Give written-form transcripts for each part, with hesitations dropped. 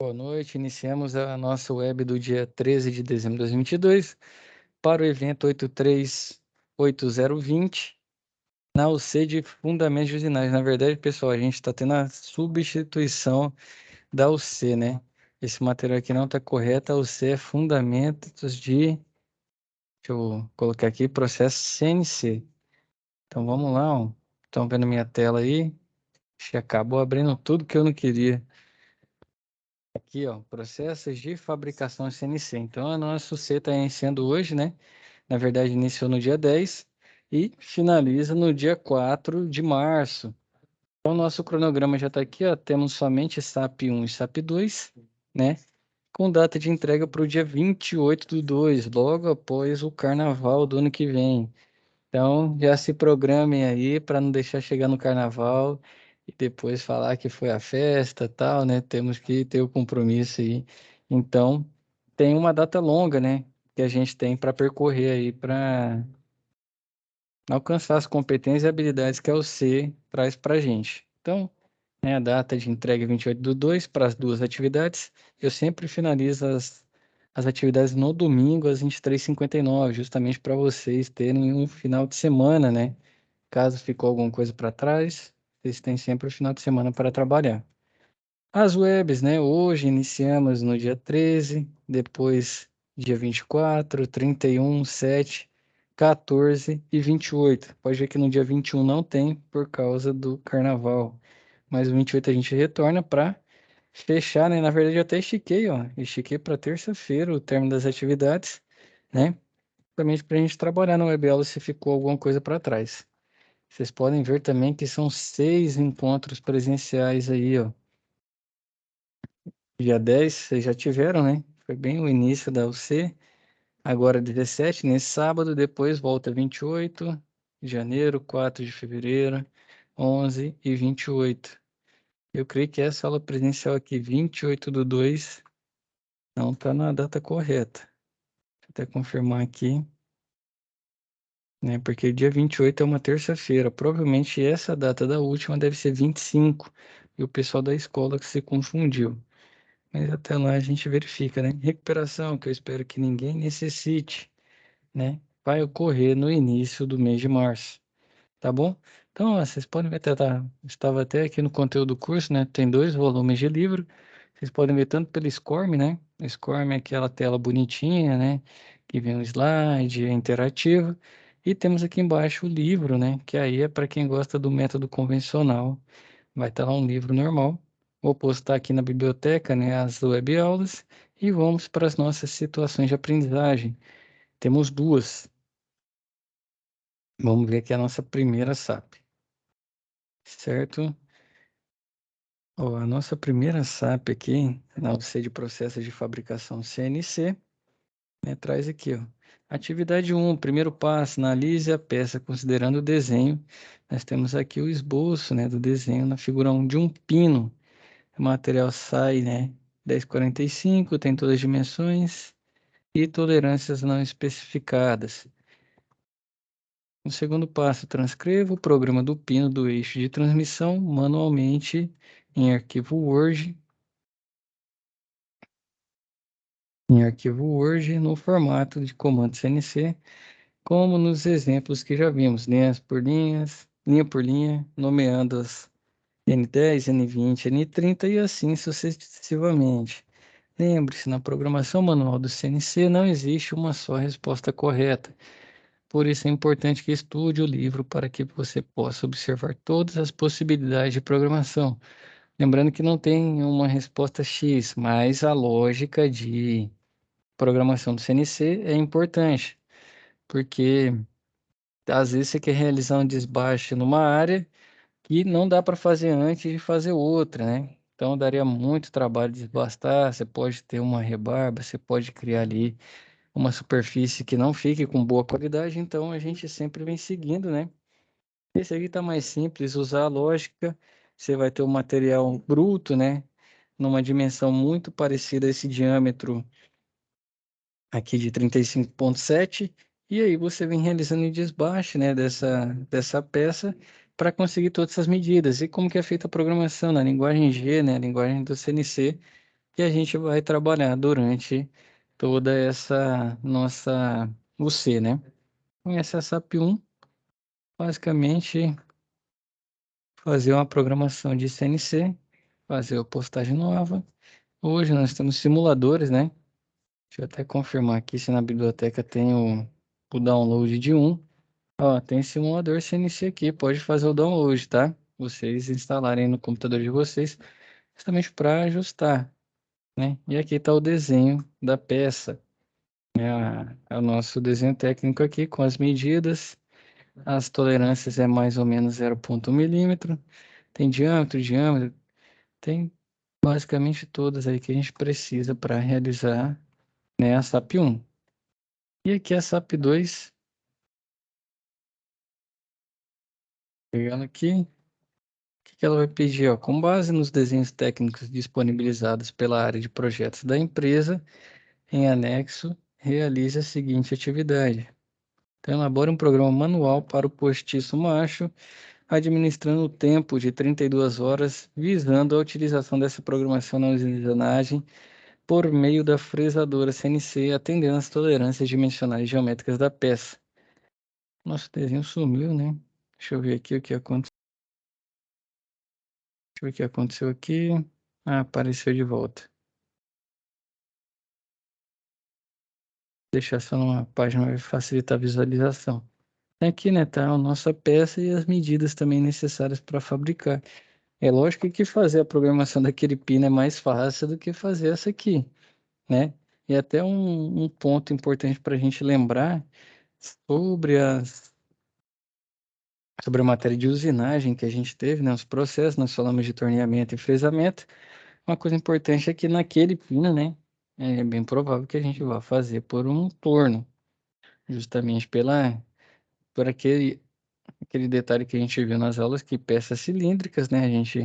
Boa noite, iniciamos a nossa web do dia 13 de dezembro de 2022 para o evento 838020 na UC de Fundamentos de Usinagem. Na verdade, pessoal, a gente está tendo a substituição da UC, né? Esse material aqui não está correto, a UC é Fundamentos de... Deixa eu colocar aqui, processo CNC. Então vamos lá, ó. Estão vendo minha tela aí? Acho que acabou abrindo tudo que eu não queria. Aqui, ó, processos de fabricação CNC. Então, a nossa UC está iniciando hoje, né? Na verdade, iniciou no dia 10 e finaliza no dia 4 de março. Então, o nosso cronograma já está aqui, ó. Temos somente SAP 1 e SAP 2, né? Com data de entrega para o dia 28/2, logo após o carnaval do ano que vem. Então, já se programem aí para não deixar chegar no carnaval e depois falar que foi a festa e tal, né? Temos que ter o compromisso aí. Então, tem uma data longa, né? Que a gente tem para percorrer aí para alcançar as competências e habilidades que a UC traz para a gente. Então, né, a data de entrega é 28/2 para as duas atividades. Eu sempre finalizo as atividades no domingo às 23h59, justamente para vocês terem um final de semana, né? Caso ficou alguma coisa para trás, vocês têm sempre o final de semana para trabalhar. As webs, né? Hoje iniciamos no dia 13, depois dia 24, 31, 7, 14 e 28. Pode ver que no dia 21 não tem por causa do carnaval. Mas o 28 a gente retorna para fechar, né? Na verdade, eu até estiquei, ó. Estiquei para terça-feira o término das atividades, né? Também para a gente trabalhar no web aula se ficou alguma coisa para trás. Vocês podem ver também que são 6 encontros presenciais aí, ó. Dia 10, vocês já tiveram, né? Foi bem o início da UC. Agora 17, nesse sábado, depois volta 28 de janeiro, 4 de fevereiro, 11 e 28. Eu creio que essa aula presencial aqui, 28/2, não está na data correta. Deixa eu até confirmar aqui, né? Porque dia 28 é uma terça-feira. Provavelmente essa data da última deve ser 25. E o pessoal da escola que se confundiu. Mas até lá a gente verifica, né? Recuperação, que eu espero que ninguém necessite, né? Vai ocorrer no início do mês de março, tá bom? Então, ó, vocês podem ver, estava até aqui no conteúdo do curso, né? Tem 2 volumes de livro. Vocês podem ver tanto pelo SCORM, né? O SCORM é aquela tela bonitinha, né? Que vem um slide, é interativo. E temos aqui embaixo o livro, né? Que aí é para quem gosta do método convencional. Vai estar lá um livro normal. Vou postar aqui na biblioteca, né, as webaulas e vamos para as nossas situações de aprendizagem. Temos 2. Vamos ver aqui a nossa primeira SAP, certo? Ó, a nossa primeira SAP aqui, na UC de Processos de Fabricação CNC, né, traz aqui, ó. Atividade 1, primeiro passo, analise a peça considerando o desenho. Nós temos aqui o esboço, né, do desenho na figura 1 de um pino. O material sai, né? 1045, tem todas as dimensões e tolerâncias não especificadas. No segundo passo, transcreva o programa do pino do eixo de transmissão manualmente em arquivo Word no formato de comando CNC, como nos exemplos que já vimos, linha por linha, nomeando as N10, N20, N30 e assim sucessivamente. Lembre-se, na programação manual do CNC não existe uma só resposta correta. Por isso é importante que estude o livro para que você possa observar todas as possibilidades de programação. Lembrando que não tem uma resposta X, mas a lógica de programação do CNC é importante, porque às vezes você quer realizar um desbaste numa área que não dá para fazer antes de fazer outra, né? Então daria muito trabalho desbastar, você pode ter uma rebarba, você pode criar ali uma superfície que não fique com boa qualidade, então a gente sempre vem seguindo, né? Esse aqui tá mais simples, usar a lógica, você vai ter o material bruto, né? Numa dimensão muito parecida a esse diâmetro aqui de 35,7, e aí você vem realizando o desbaste, né, dessa peça para conseguir todas essas medidas. E como que é feita a programação na linguagem G, né, a linguagem do CNC, que a gente vai trabalhar durante toda essa nossa UC, né? Conhece a SAP 1, basicamente fazer uma programação de CNC, fazer a postagem nova. Hoje nós temos simuladores, né? Deixa eu até confirmar aqui se na biblioteca tem o download de um. Ó, tem simulador CNC aqui, pode fazer o download, tá? Vocês instalarem no computador de vocês, justamente para ajustar, né? E aqui está o desenho da peça. É o nosso desenho técnico aqui com as medidas. As tolerâncias é mais ou menos 0,1 milímetro. Tem diâmetro, tem basicamente todas aí que a gente precisa para realizar, né, a SAP 1. E aqui a SAP 2, pegando aqui, o que ela vai pedir? Ó, com base nos desenhos técnicos disponibilizados pela área de projetos da empresa, em anexo, realize a seguinte atividade. Então, elabore um programa manual para o postiço macho, administrando o tempo de 32 horas, visando a utilização dessa programação na usinagem por meio da fresadora CNC, atendendo às tolerâncias dimensionais e geométricas da peça. Nosso desenho sumiu, né? Deixa eu ver aqui o que aconteceu. Deixa eu ver o que aconteceu aqui. Ah, apareceu de volta. Deixar só numa página vai facilitar a visualização. Aqui, né, tá a nossa peça e as medidas também necessárias para fabricar. É lógico que fazer a programação daquele pino é mais fácil do que fazer essa aqui, né? E até um ponto importante para a gente lembrar sobre sobre a matéria de usinagem que a gente teve, né? Os processos, nós falamos de torneamento e fresamento. Uma coisa importante é que naquele pino, né? É bem provável que a gente vá fazer por um torno, justamente por aquele detalhe que a gente viu nas aulas, que peças cilíndricas, né? A gente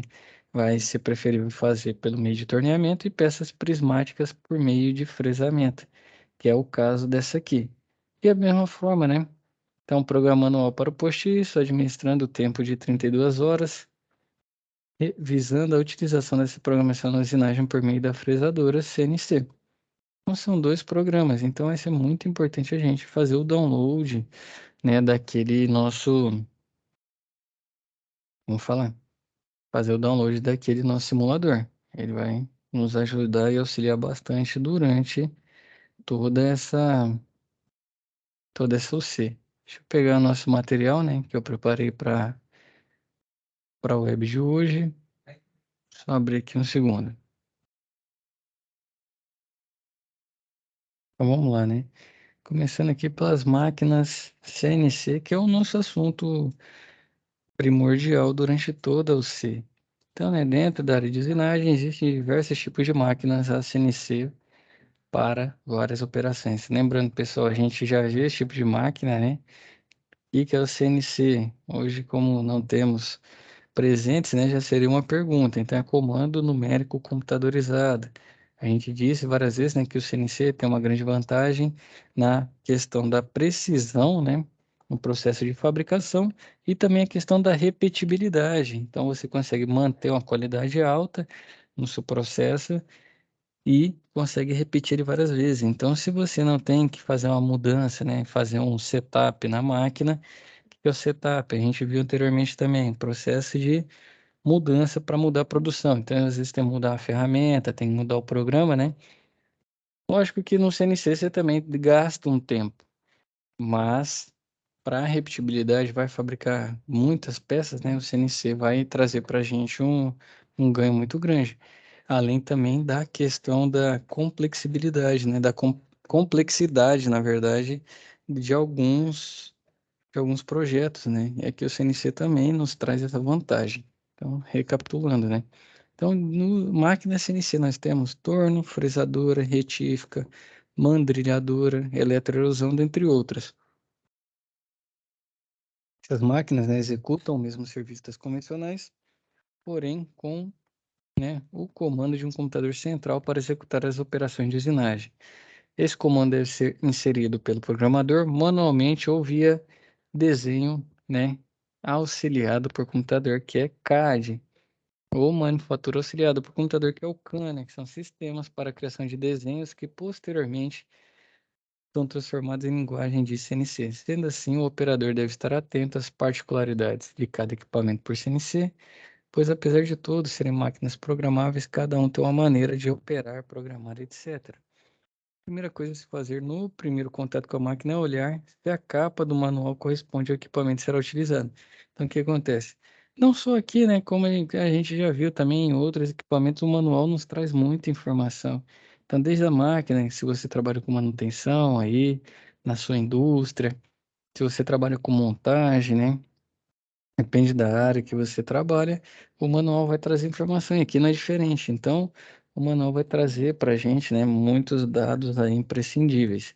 vai ser preferível fazer pelo meio de torneamento e peças prismáticas por meio de fresamento, que é o caso dessa aqui. E a mesma forma, né? Então, programa manual para o postiço, administrando o tempo de 32 horas, e visando a utilização dessa programação na usinagem por meio da fresadora CNC. Então, são dois programas, então vai ser muito importante a gente fazer o download, né, daquele nosso, vamos falar, fazer o download daquele nosso simulador. Ele vai nos ajudar e auxiliar bastante durante toda essa UC. Deixa eu pegar o nosso material, né, que eu preparei para a web de hoje. Só abrir aqui um segundo. Então vamos lá, né? Começando aqui pelas máquinas CNC, que é o nosso assunto primordial durante toda a UC. Então, né, dentro da área de usinagem, existem diversos tipos de máquinas a CNC para várias operações. Lembrando, pessoal, a gente já viu esse tipo de máquina, né? E que é o CNC. Hoje, como não temos presentes, né, já seria uma pergunta. Então, é comando numérico computadorizado. A gente disse várias vezes, né, que o CNC tem uma grande vantagem na questão da precisão, né, no processo de fabricação e também a questão da repetibilidade. Então, você consegue manter uma qualidade alta no seu processo e consegue repetir ele várias vezes. Então, se você não tem que fazer uma mudança, né, fazer um setup na máquina, o que é o setup? A gente viu anteriormente também, processo de mudança para mudar a produção. Então, às vezes tem que mudar a ferramenta, tem que mudar o programa, né? Lógico que no CNC você também gasta um tempo, mas para repetibilidade vai fabricar muitas peças, né? O CNC vai trazer para a gente um ganho muito grande. Além também da questão da complexibilidade, né? Da complexidade, na verdade, de alguns projetos, né? E aqui o CNC também nos traz essa vantagem. Então, recapitulando, né? Então, no máquina CNC nós temos torno, fresadora, retífica, mandrilhadora, eletroerosão, dentre outras. Essas máquinas, né, executam o mesmo serviço das convencionais, porém com, né, o comando de um computador central para executar as operações de usinagem. Esse comando deve ser inserido pelo programador manualmente ou via desenho, né, auxiliado por computador, que é CAD. ou manufatura auxiliada por computador, que é o CAN, né, que são sistemas para a criação de desenhos que posteriormente são transformados em linguagem de CNC. Sendo assim, o operador deve estar atento às particularidades de cada equipamento por CNC, pois apesar de todos serem máquinas programáveis, cada um tem uma maneira de operar, programar, etc. Primeira coisa a se fazer no primeiro contato com a máquina é olhar se a capa do manual corresponde ao equipamento que será utilizado. Então, o que acontece? Não só aqui, né, como a gente já viu também em outros equipamentos, o manual nos traz muita informação. Então, desde a máquina, se você trabalha com manutenção aí, na sua indústria, se você trabalha com montagem, né, depende da área que você trabalha, o manual vai trazer informação, e aqui não é diferente. Então, o manual vai trazer para a gente, né, muitos dados aí imprescindíveis.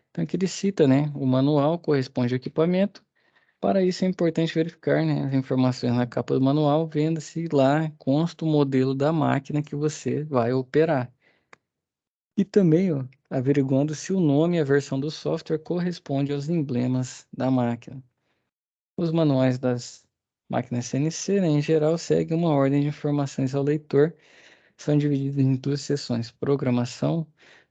Então, aqui ele cita, né, o manual corresponde ao equipamento. Para isso é importante verificar, né, as informações na capa do manual, vendo se lá consta o modelo da máquina que você vai operar. E também, ó, averiguando se o nome e a versão do software corresponde aos emblemas da máquina. Os manuais das máquinas CNC, né, em geral, seguem uma ordem de informações ao leitor, são divididos em duas seções, programação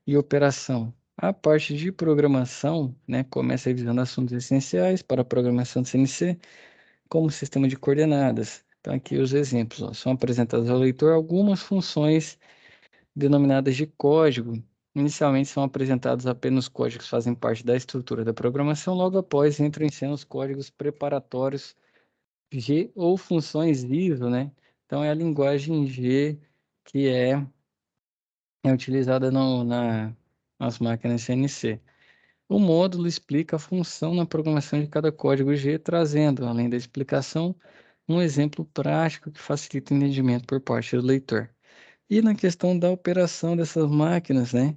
e operação. A parte de programação, né, começa revisando assuntos essenciais para a programação de CNC, como sistema de coordenadas. Então, aqui os exemplos, ó, são apresentados ao leitor algumas funções denominadas de código. Inicialmente são apresentados apenas os códigos que fazem parte da estrutura da programação, logo após entram em cena os códigos preparatórios G ou funções ISO, né? Então é a linguagem G que é utilizada nas máquinas CNC. O módulo explica a função na programação de cada código G, trazendo, além da explicação, um exemplo prático que facilita o entendimento por parte do leitor. E na questão da operação dessas máquinas, né?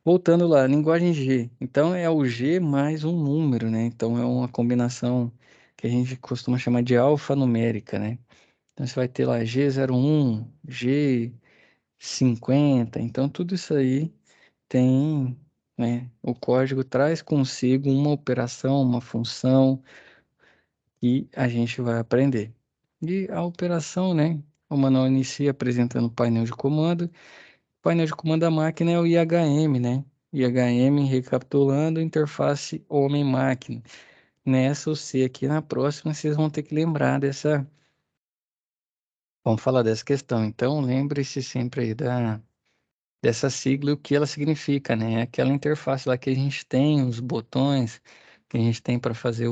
Voltando lá, linguagem G. Então é o G mais um número, né? Então é uma combinação que a gente costuma chamar de alfanumérica, né? Então você vai ter lá G01, G50. Então tudo isso aí tem, né? O código traz consigo uma operação, uma função que a gente vai aprender. E a operação, né? O manual inicia apresentando o painel de comando. O painel de comando da máquina é o IHM, né? IHM, recapitulando, interface homem-máquina. Nessa ou C aqui na próxima, vocês vão ter que lembrar dessa. Vamos falar dessa questão. Então, lembre-se sempre aí dessa sigla e o que ela significa, né? É aquela interface lá que a gente tem, os botões que a gente tem para fazer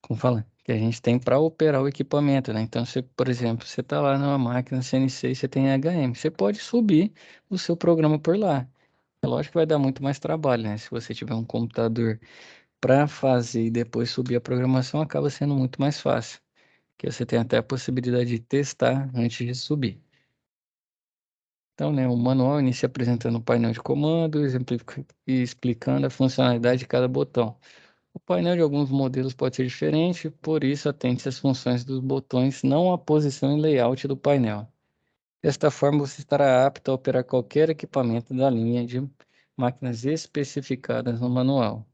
como fala? Que a gente tem para operar o equipamento, né? Então, você, por exemplo, você está lá numa máquina CNC e você tem HM, você pode subir o seu programa por lá. É lógico que vai dar muito mais trabalho, né? Se você tiver um computador para fazer e depois subir a programação, acaba sendo muito mais fácil, que você tem até a possibilidade de testar antes de subir. Então, né, o manual inicia apresentando o painel de comando, e explicando a funcionalidade de cada botão. O painel de alguns modelos pode ser diferente, por isso atente às funções dos botões, não à posição e layout do painel. Desta forma, você estará apto a operar qualquer equipamento da linha de máquinas especificadas no manual.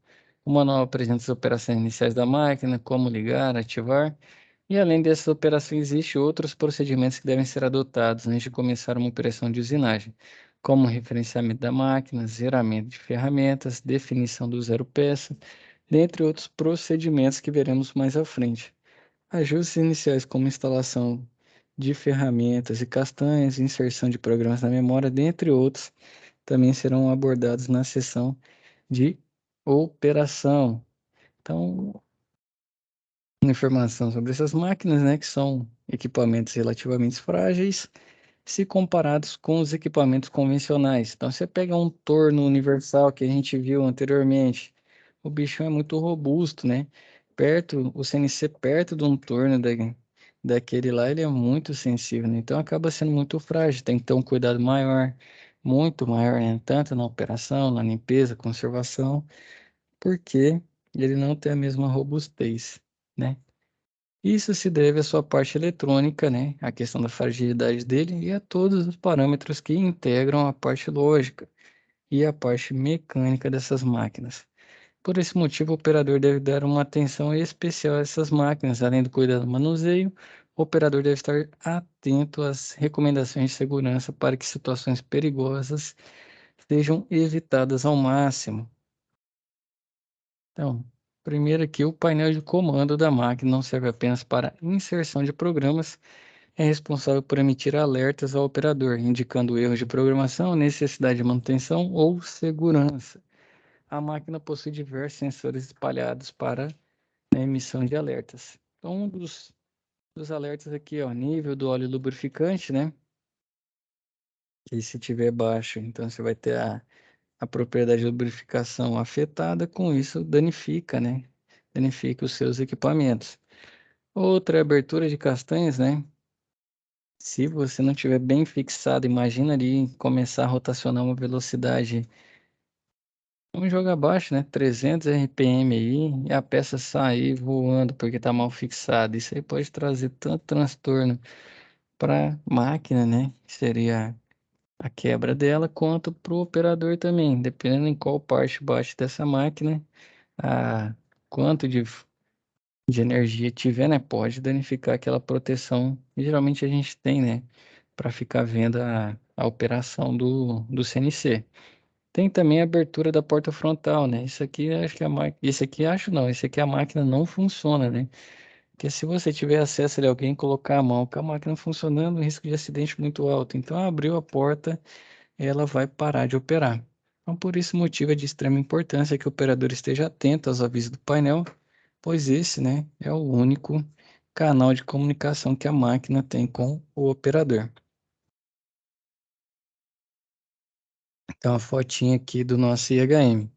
O manual apresenta as operações iniciais da máquina, como ligar, ativar, e além dessas operações, existem outros procedimentos que devem ser adotados antes de começar uma operação de usinagem, como referenciamento da máquina, zeramento de ferramentas, definição do zero peça, dentre outros procedimentos que veremos mais à frente. Ajustes iniciais como instalação de ferramentas e castanhas, inserção de programas na memória, dentre outros, também serão abordados na sessão de operação. Então, informação sobre essas máquinas, né, que são equipamentos relativamente frágeis, se comparados com os equipamentos convencionais. Então, você pega um torno universal que a gente viu anteriormente, o bichão é muito robusto, né? O CNC perto de um torno daquele lá, ele é muito sensível, né? Então, acaba sendo muito frágil, tem que ter um cuidado maior, muito maior, né? Tanto na operação, na limpeza, conservação, porque ele não tem a mesma robustez, né? Isso se deve à sua parte eletrônica, né? A questão da fragilidade dele e a todos os parâmetros que integram a parte lógica e a parte mecânica dessas máquinas. Por esse motivo, o operador deve dar uma atenção especial a essas máquinas, além do cuidado do manuseio, O operador deve estar atento às recomendações de segurança para que situações perigosas sejam evitadas ao máximo. Então, primeiro aqui, o painel de comando da máquina não serve apenas para inserção de programas, é responsável por emitir alertas ao operador, indicando erros de programação, necessidade de manutenção ou segurança. A máquina possui diversos sensores espalhados para a emissão de alertas. Então, um dos alertas aqui, ó, nível do óleo lubrificante, né? Que se tiver baixo, então você vai ter a propriedade de lubrificação afetada, com isso danifica, né? Danifica os seus equipamentos. Outra é a abertura de castanhas, né? Se você não tiver bem fixado, imagina ali começar a rotacionar uma velocidade, vamos jogar abaixo, né? 300 RPM aí, e a peça sair voando porque está mal fixada. Isso aí pode trazer tanto transtorno para a máquina, né? Que seria a quebra dela, quanto para o operador também, dependendo em qual parte bate dessa máquina, a quanto de energia tiver, né? Pode danificar aquela proteção. E geralmente a gente tem, né? Para ficar vendo a operação do CNC. Tem também a abertura da porta frontal, né? Isso aqui acho que a máquina. Esse aqui acho não, esse aqui a máquina não funciona, né? Porque se você tiver acesso de alguém colocar a mão com a máquina funcionando, o risco de acidente é muito alto. Então abriu a porta, ela vai parar de operar. Então, por esse motivo, é de extrema importância que o operador esteja atento aos avisos do painel, pois esse, né, é o único canal de comunicação que a máquina tem com o operador. Então, a fotinha aqui do nosso IHM.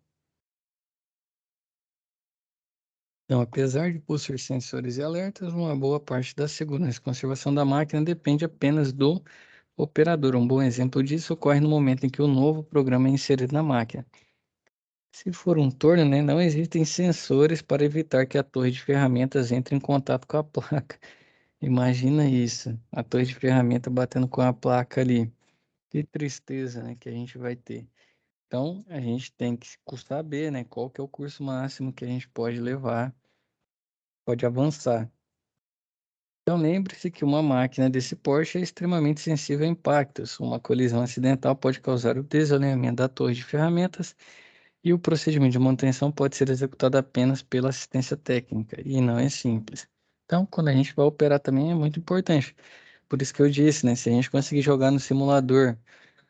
Então, apesar de possuir sensores e alertas, uma boa parte da segurança e conservação da máquina depende apenas do operador. Um bom exemplo disso ocorre no momento em que o novo programa é inserido na máquina. Se for um torno, né, não existem sensores para evitar que a torre de ferramentas entre em contato com a placa. Imagina isso, a torre de ferramenta batendo com a placa ali. Que tristeza, né, que a gente vai ter. Então, a gente tem que saber, né, qual que é o curso máximo que a gente pode levar, pode avançar. Então, lembre-se que uma máquina desse porte é extremamente sensível a impactos. Uma colisão acidental pode causar o desalinhamento da torre de ferramentas e o procedimento de manutenção pode ser executado apenas pela assistência técnica, e não é simples. Então, quando a gente vai operar também é muito importante. Por isso que eu disse, né? Se a gente conseguir jogar no simulador,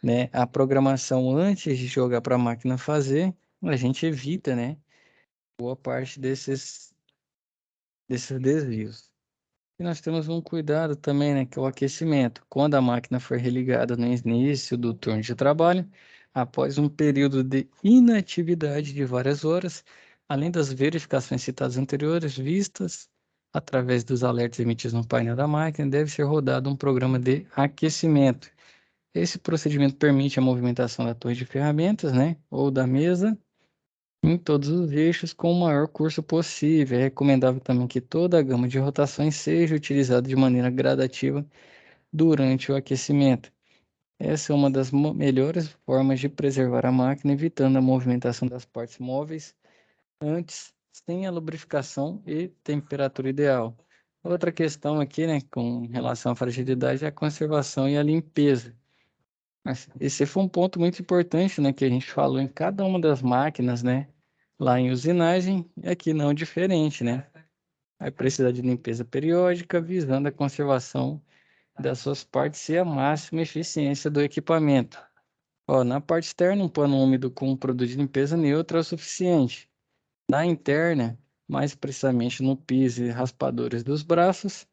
né, a programação antes de jogar para a máquina fazer, a gente evita, né, boa parte desses desvios. E nós temos um cuidado também, né, que é o aquecimento. Quando a máquina for religada no início do turno de trabalho, após um período de inatividade de várias horas, além das verificações citadas anteriores, vistas através dos alertas emitidos no painel da máquina, deve ser rodado um programa de aquecimento. Esse procedimento permite a movimentação da torre de ferramentas, né, ou da mesa, em todos os eixos com o maior curso possível. É recomendável também que toda a gama de rotações seja utilizada de maneira gradativa durante o aquecimento. Essa é uma das melhores formas de preservar a máquina, evitando a movimentação das partes móveis antes, sem a lubrificação e temperatura ideal. Outra questão aqui, né, com relação à fragilidade, é a conservação e a limpeza. Mas esse foi um ponto muito importante, né, que a gente falou em cada uma das máquinas, né, lá em usinagem, e aqui não diferente, né? Vai precisar de limpeza periódica, visando a conservação das suas partes e a máxima eficiência do equipamento. Ó, na parte externa, um pano úmido com um produto de limpeza neutro é o suficiente. Na interna, mais precisamente no piso e raspadores dos braços,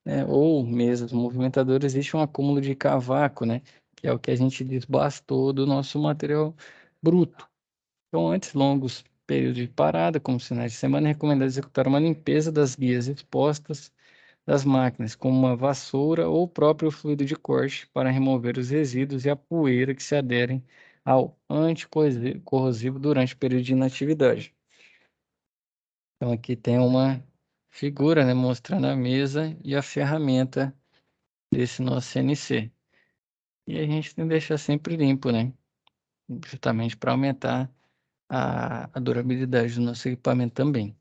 né, ou mesas movimentadoras, existe um acúmulo de cavaco, né, que é o que a gente desbastou do nosso material bruto. Então, antes longos períodos de parada, como finais de semana, é recomendado executar uma limpeza das guias expostas das máquinas, com uma vassoura ou próprio fluido de corte para remover os resíduos e a poeira que se aderem ao anticorrosivo durante o período de inatividade. Então, aqui tem uma figura, né, mostrando a mesa e a ferramenta desse nosso CNC. E a gente tem que deixar sempre limpo, né? Justamente para aumentar a durabilidade do nosso equipamento também.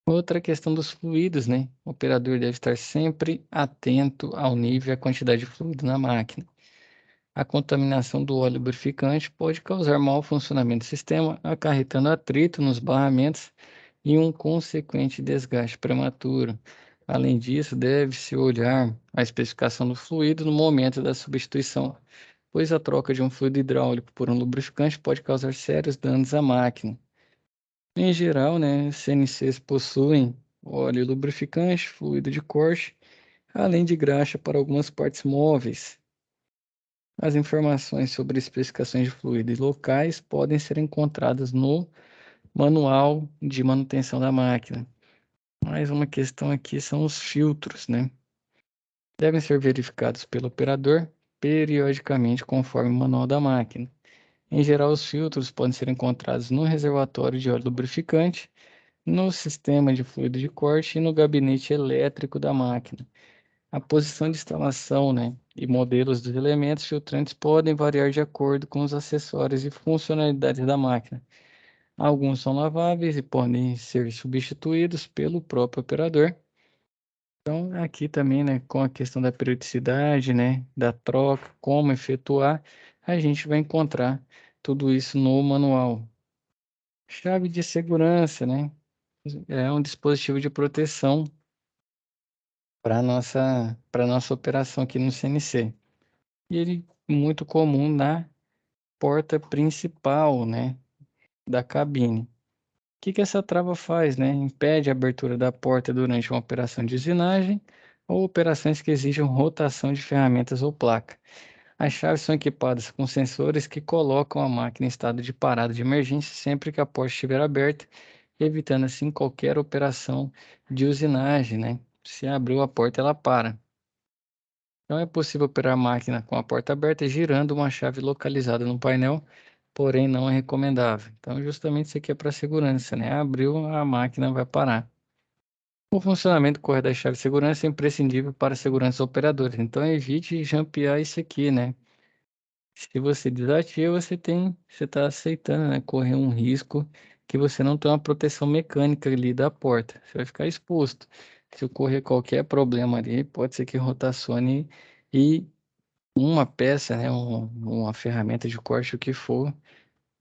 Outra questão dos fluidos, né? O operador deve estar sempre atento ao nível e à quantidade de fluido na máquina. A contaminação do óleo lubrificante pode causar mau funcionamento do sistema, acarretando atrito nos barramentos e um consequente desgaste prematuro. Além disso, deve-se olhar a especificação do fluido no momento da substituição, pois a troca de um fluido hidráulico por um lubrificante pode causar sérios danos à máquina. Em geral, né, CNCs possuem óleo lubrificante, fluido de corte, além de graxa para algumas partes móveis. As informações sobre especificações de fluido e locais podem ser encontradas no Manual de Manutenção da Máquina. Mais uma questão aqui são os filtros, né? Devem ser verificados pelo operador periodicamente conforme o manual da máquina. Em geral, os filtros podem ser encontrados no reservatório de óleo lubrificante, no sistema de fluido de corte e no gabinete elétrico da máquina. A posição de instalação, né, e modelos dos elementos filtrantes podem variar de acordo com os acessórios e funcionalidades da máquina. Alguns são laváveis e podem ser substituídos pelo próprio operador. Então, aqui também, né, com a questão da periodicidade, né, da troca, como efetuar, a gente vai encontrar tudo isso no manual. Chave de segurança, né, é um dispositivo de proteção para nossa operação aqui no CNC. E ele é muito comum na porta principal, né, da cabine. O que que essa trava faz, né? Impede a abertura da porta durante uma operação de usinagem ou operações que exijam rotação de ferramentas ou placa. As chaves são equipadas com sensores que colocam a máquina em estado de parada de emergência sempre que a porta estiver aberta, evitando assim qualquer operação de usinagem, né? Se abriu a porta, ela para. Não é possível operar a máquina com a porta aberta girando uma chave localizada no painel, porém não é recomendável. Então, justamente isso aqui é para segurança, né? Abriu, a máquina vai parar. O funcionamento correto da chave de segurança é imprescindível para a segurança dos operadores. Então, evite jampear isso aqui, né? Se você desativa, você está aceitando, né? Correr um risco que você não tem uma proteção mecânica ali da porta. Você vai ficar exposto. Se ocorrer qualquer problema ali, pode ser que rotacione e uma peça, né, uma ferramenta de corte, o que for,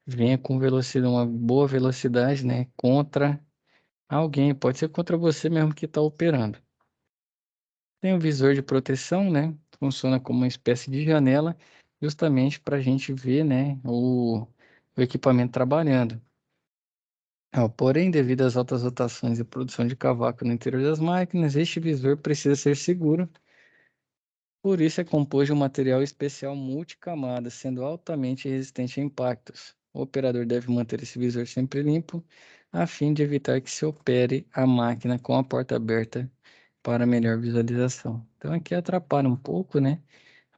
venha com velocidade, uma boa velocidade, né, contra alguém, pode ser contra você mesmo que está operando. Tem o visor de proteção, né, funciona como uma espécie de janela, justamente para a gente ver, né, o equipamento trabalhando. Porém, devido às altas rotações e produção de cavaco no interior das máquinas, este visor precisa ser seguro. Por isso é composto de um material especial multicamada, sendo altamente resistente a impactos. O operador deve manter esse visor sempre limpo, a fim de evitar que se opere a máquina com a porta aberta para melhor visualização. Então aqui atrapalha um pouco, né?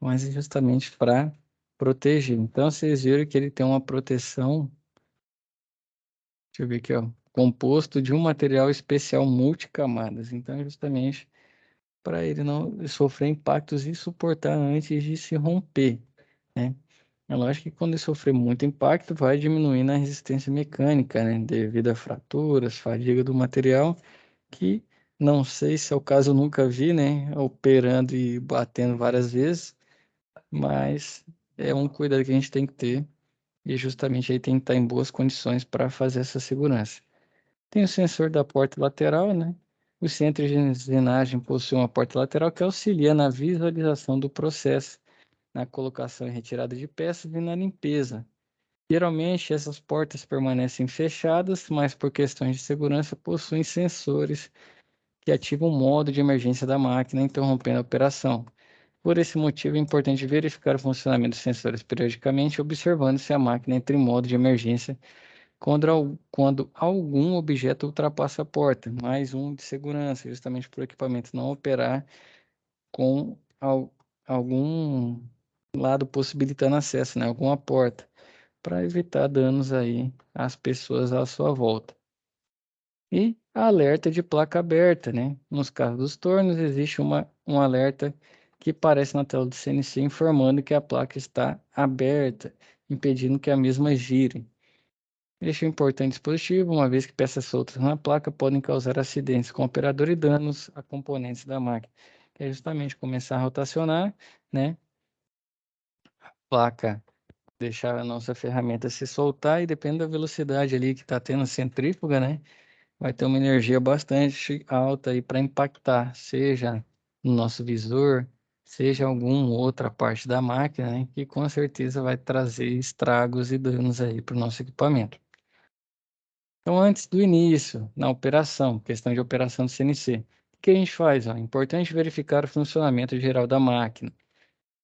Mas é justamente para proteger. Então vocês viram que ele tem uma proteção, deixa eu ver aqui, ó, composto de um material especial multicamadas. Então é justamente para ele não sofrer impactos e suportar antes de se romper, né? É lógico que quando ele sofrer muito impacto, vai diminuindo a resistência mecânica, né? Devido a fraturas, fadiga do material, que não sei se é o caso, eu nunca vi, né? Operando e batendo várias vezes, mas é um cuidado que a gente tem que ter e justamente aí tem que estar em boas condições para fazer essa segurança. Tem o sensor da porta lateral, né? O centro de engrenagem possui uma porta lateral que auxilia na visualização do processo, na colocação e retirada de peças e na limpeza. Geralmente, essas portas permanecem fechadas, mas por questões de segurança possuem sensores que ativam o modo de emergência da máquina, interrompendo a operação. Por esse motivo, é importante verificar o funcionamento dos sensores periodicamente, observando se a máquina entra em modo de emergência quando algum objeto ultrapassa a porta, mais um de segurança, justamente para o equipamento não operar com algum lado possibilitando acesso, né? Alguma porta, para evitar danos aí às pessoas à sua volta. E alerta de placa aberta, né? Nos casos dos tornos, existe um alerta que aparece na tela do CNC informando que a placa está aberta, impedindo que a mesma gire. Este é um importante dispositivo, uma vez que peças soltas na placa podem causar acidentes com o operador e danos a componentes da máquina. Que é justamente começar a rotacionar, né? Placa, deixar a nossa ferramenta se soltar e depende da velocidade ali que está tendo a centrífuga, né? Vai ter uma energia bastante alta aí para impactar, seja no nosso visor, seja alguma outra parte da máquina, né? Que com certeza vai trazer estragos e danos aí para o nosso equipamento. Então, antes do início, na operação, questão de operação do CNC, o que a gente faz? Ó? É importante verificar o funcionamento geral da máquina.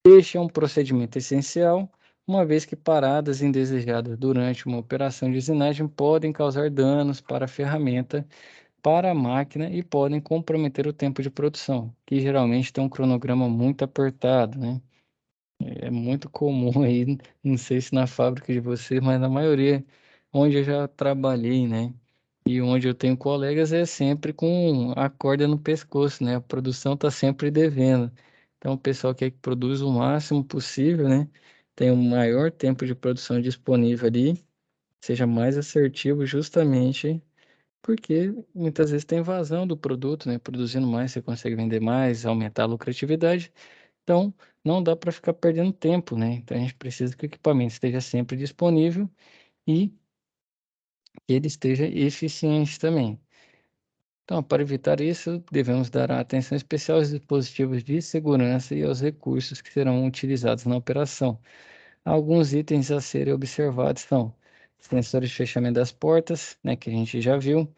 Este é um procedimento essencial, uma vez que paradas indesejadas durante uma operação de usinagem podem causar danos para a ferramenta, para a máquina e podem comprometer o tempo de produção, que geralmente tem um cronograma muito apertado, né? É muito comum aí, não sei se na fábrica de vocês, mas na maioria onde eu já trabalhei, né? E onde eu tenho colegas é sempre com a corda no pescoço, né? A produção está sempre devendo. Então o pessoal quer que produz o máximo possível, né? Tem o maior tempo de produção disponível ali, seja mais assertivo justamente porque muitas vezes tem vazão do produto, né? Produzindo mais, você consegue vender mais, aumentar a lucratividade. Então, não dá para ficar perdendo tempo, né? Então, a gente precisa que o equipamento esteja sempre disponível e que ele esteja eficiente também. Então, para evitar isso, devemos dar atenção especial aos dispositivos de segurança e aos recursos que serão utilizados na operação. Alguns itens a serem observados são sensores de fechamento das portas, né, que a gente já viu,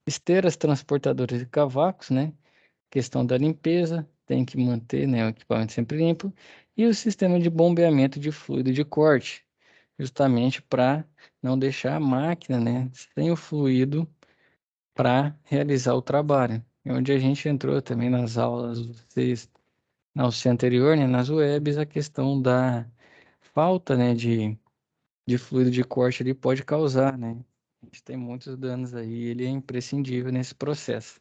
esteiras transportadoras de cavacos, né, questão da limpeza, tem que manter, né, o equipamento sempre limpo, e o sistema de bombeamento de fluido de corte, justamente para não deixar a máquina, né, sem o fluido para realizar o trabalho. É onde a gente entrou também nas aulas, vocês, na auxílio anterior, né, nas webs, a questão da falta, né, de fluido de corte ele pode causar, né? A gente tem muitos danos aí, ele é imprescindível nesse processo.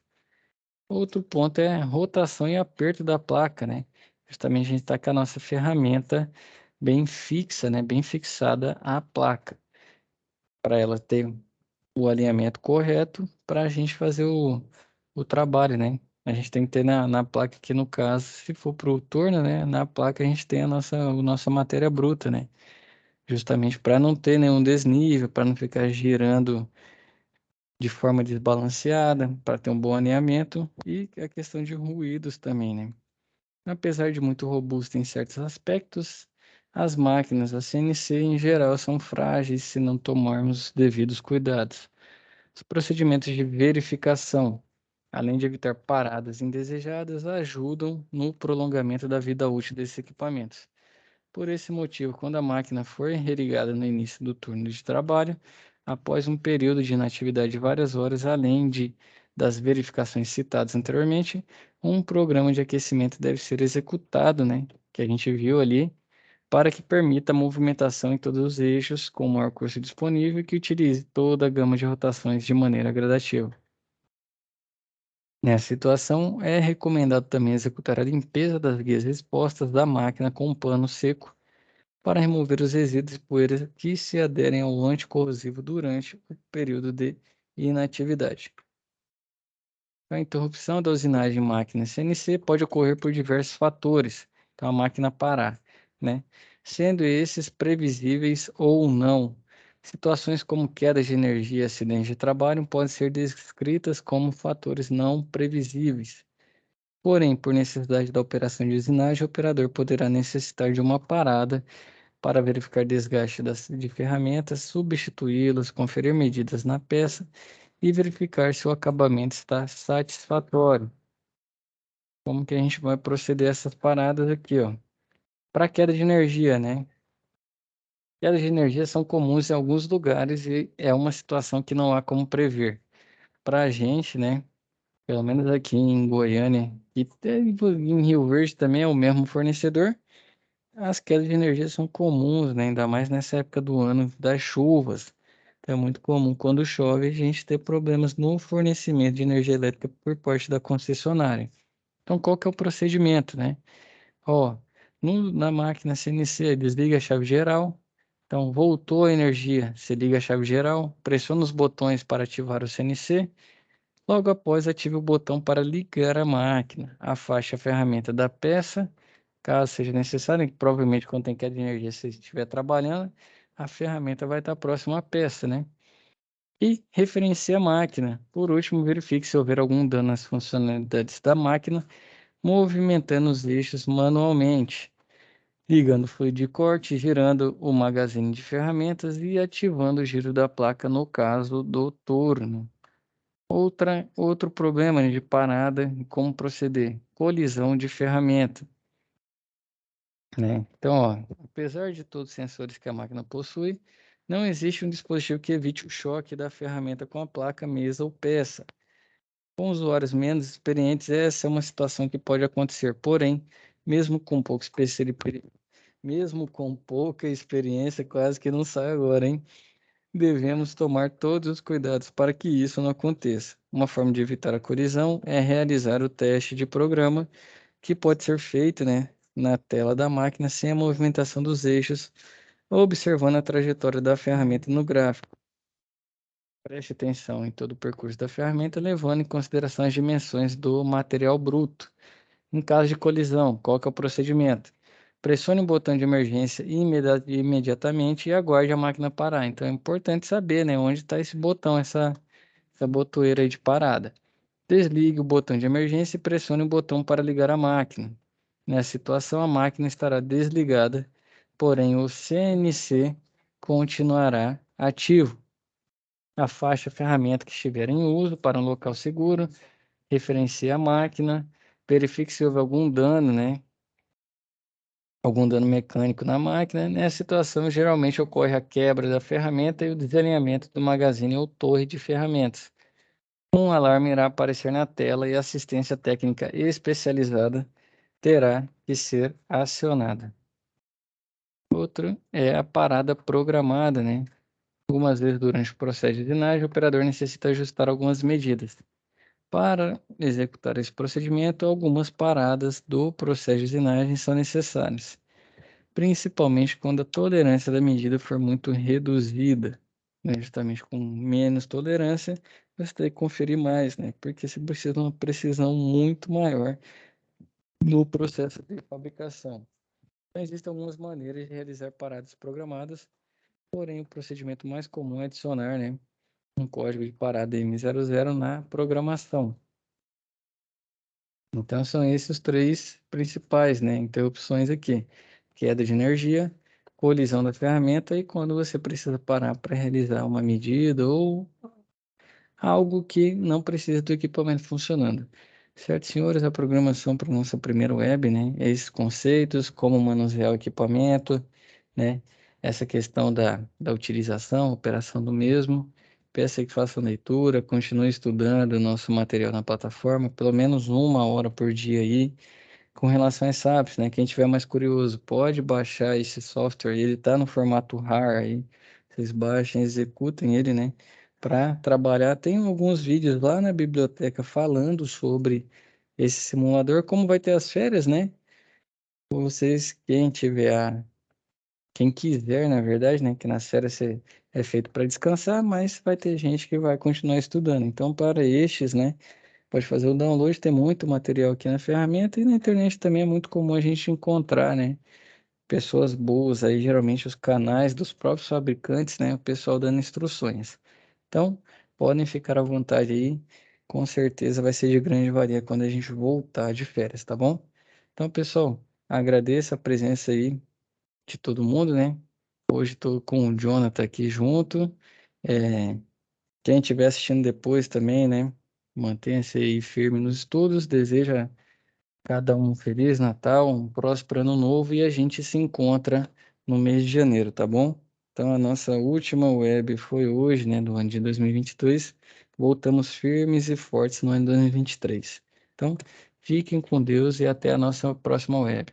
Outro ponto é rotação e aperto da placa, né? Justamente a gente está com a nossa ferramenta bem fixa, né? Bem fixada à placa, para ela ter o alinhamento correto para a gente fazer o trabalho, né? A gente tem que ter na placa aqui, no caso, se for para o torno, né? Na placa a gente tem a nossa matéria bruta, né? Justamente para não ter nenhum desnível, para não ficar girando de forma desbalanceada, para ter um bom alinhamento e a questão de ruídos também, né? Apesar de muito robusta em certos aspectos, as máquinas da CNC em geral são frágeis se não tomarmos os devidos cuidados. Os procedimentos de verificação, além de evitar paradas indesejadas, ajudam no prolongamento da vida útil desses equipamentos. Por esse motivo, quando a máquina for religada no início do turno de trabalho, após um período de inatividade de várias horas, além das verificações citadas anteriormente, um programa de aquecimento deve ser executado, né, que a gente viu ali, para que permita a movimentação em todos os eixos com o maior curso disponível e que utilize toda a gama de rotações de maneira gradativa. Nessa situação, é recomendado também executar a limpeza das guias expostas da máquina com um pano seco para remover os resíduos e poeiras que se aderem ao anticorrosivo durante o período de inatividade. A interrupção da usinagem em máquina CNC pode ocorrer por diversos fatores, então a máquina parar, né? Sendo esses previsíveis ou não. Situações como queda de energia e acidente de trabalho podem ser descritas como fatores não previsíveis. Porém, por necessidade da operação de usinagem, o operador poderá necessitar de uma parada para verificar desgaste de ferramentas, substituí-las, conferir medidas na peça e verificar se o acabamento está satisfatório. Como que a gente vai proceder essas paradas aqui, ó? Para queda de energia, né? Quedas de energia são comuns em alguns lugares e é uma situação que não há como prever. Para a gente, né? Pelo menos aqui em Goiânia e até em Rio Verde também é o mesmo fornecedor. As quedas de energia são comuns, né? Ainda mais nessa época do ano das chuvas. Então, é muito comum quando chove a gente ter problemas no fornecimento de energia elétrica por parte da concessionária. Então, qual que é o procedimento, né? Ó, na máquina CNC, desliga a chave geral, Então, voltou a energia, se liga a chave geral, pressiona os botões para ativar o CNC. Logo após, ative o botão para ligar a máquina. Afaste a ferramenta da peça, caso seja necessário, que provavelmente quando tem queda de energia, se estiver trabalhando, a ferramenta vai estar próxima à peça, né? E referencie a máquina. Por último, verifique se houver algum dano nas funcionalidades da máquina, movimentando os eixos manualmente, ligando o fluido de corte, girando o magazine de ferramentas e ativando o giro da placa no caso do torno. Outro problema, né, de parada e como proceder: colisão de ferramenta, né? Então, ó, apesar de todos os sensores que a máquina possui, não existe um dispositivo que evite o choque da ferramenta com a placa, mesa ou peça. Com usuários menos experientes, essa é uma situação que pode acontecer. Porém, mesmo com pouca experiência, quase que não sai agora, hein? Devemos tomar todos os cuidados para que isso não aconteça. Uma forma de evitar a colisão é realizar o teste de programa, que pode ser feito, né, na tela da máquina sem a movimentação dos eixos, observando a trajetória da ferramenta no gráfico. Preste atenção em todo o percurso da ferramenta, levando em consideração as dimensões do material bruto. Em caso de colisão, qual que é o procedimento? Pressione o botão de emergência imediatamente e aguarde a máquina parar. Então é importante saber, né, onde está esse botão, essa botoeira aí de parada. Desligue o botão de emergência e pressione o botão para ligar a máquina. Nessa situação, a máquina estará desligada, porém o CNC continuará ativo. Afaste a ferramenta que estiver em uso para um local seguro, referencie a máquina, verifique se houve algum dano, né? Algum dano mecânico na máquina. Nessa situação, geralmente ocorre a quebra da ferramenta e o desalinhamento do magazine ou torre de ferramentas. Um alarme irá aparecer na tela e a assistência técnica especializada terá que ser acionada. Outro é a parada programada, né? Algumas vezes durante o processo de usinagem, o operador necessita ajustar algumas medidas. Para executar esse procedimento, algumas paradas do processo de usinagem são necessárias, principalmente quando a tolerância da medida for muito reduzida, né? Justamente com menos tolerância, você tem que conferir mais, né? Porque você precisa de uma precisão muito maior no processo de fabricação. Então, existem algumas maneiras de realizar paradas programadas, porém o procedimento mais comum é adicionar, né, um código de parada M00 na programação. Então são esses os três principais, né, interrupções aqui: queda de energia, colisão da ferramenta e quando você precisa parar para realizar uma medida ou algo que não precisa do equipamento funcionando. Certo, senhores, a programação para a nossa primeira web, né? Esses conceitos, como manusear o equipamento, né? Essa questão da utilização, operação do mesmo. Peço que façam leitura, continue estudando o nosso material na plataforma, pelo menos 1 hora por dia aí. Com relação às SAPs, né? Quem tiver mais curioso, pode baixar esse software, ele está no formato RAR aí. Vocês baixem, executem ele, né? Para trabalhar. Tem alguns vídeos lá na biblioteca falando sobre esse simulador, como vai ter as férias, né? Vocês, quem quiser, na verdade, né? Que nas férias é feito para descansar, mas vai ter gente que vai continuar estudando. Então, para estes, né? Pode fazer o download, tem muito material aqui na ferramenta e na internet também é muito comum a gente encontrar, né? Pessoas boas aí, geralmente os canais dos próprios fabricantes, né? O pessoal dando instruções. Então, podem ficar à vontade aí. Com certeza vai ser de grande valia quando a gente voltar de férias, tá bom? Então, pessoal, agradeço a presença aí de todo mundo, né? Hoje estou com o Jonathan aqui junto. É, quem estiver assistindo depois também, né? Mantenha-se aí firme nos estudos. Deseja a cada um um Feliz Natal, um próspero Ano Novo e a gente se encontra no mês de janeiro, tá bom? Então, a nossa última web foi hoje, né, do ano de 2022. Voltamos firmes e fortes no ano de 2023. Então, fiquem com Deus e até a nossa próxima web.